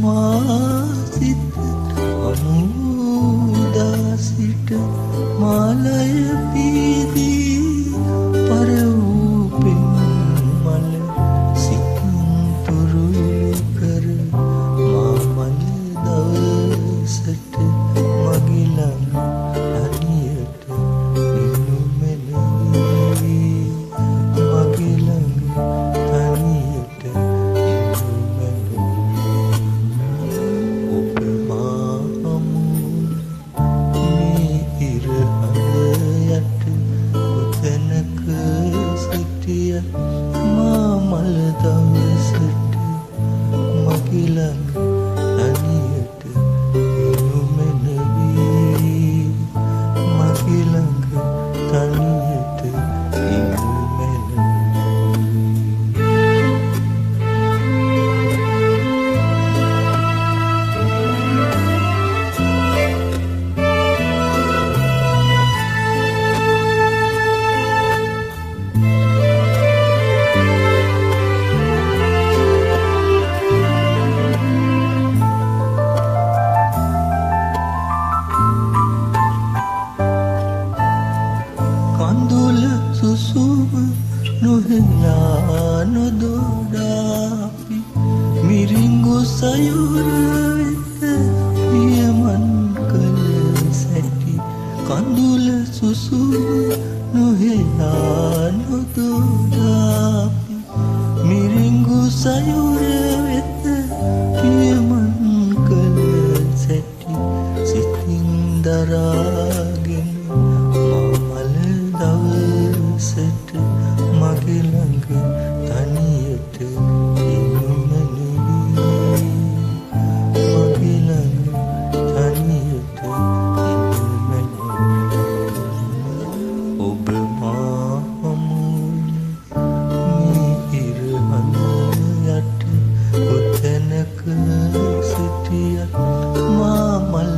මාසිත අමුදාසිට මාලය පීදී පර වූ පෙන් මල සිතින් තුරුළු කර මාමල දවසට මගේ ළඟ තනියට ඉන්නු මැනවි මගේ ළඟ තනියට ඉන්නු මැනවි ඔබ මා හමුවන මේ ඉර හඳ යට කොතැනක සිටියත් මා මල දවසට මගේ ළඟ තනියට ඉන්නු මැනවි මගේ ළඟ තනියට ඉන්නු මැනවි කඳුල සුසුම නොහෙලා නොදොඩාපි මිරිඟු සයුර වෙත පියමන් කළ සැටි කඳුල සුසුම නොහෙලා නොදොඩාපි මිරිඟු සයුර වෙත පියමන් කළ සැටි සිතින් දරාගෙන මාමල දවසට මගේ ළඟ තනියට ඉන්නු මැනවි මගේ ළඟ තනියට ඉන්නු මැනවි ඔබ මා හමුවන මේ ඉර හඳ යට කොතැනක සිටියත් මා මල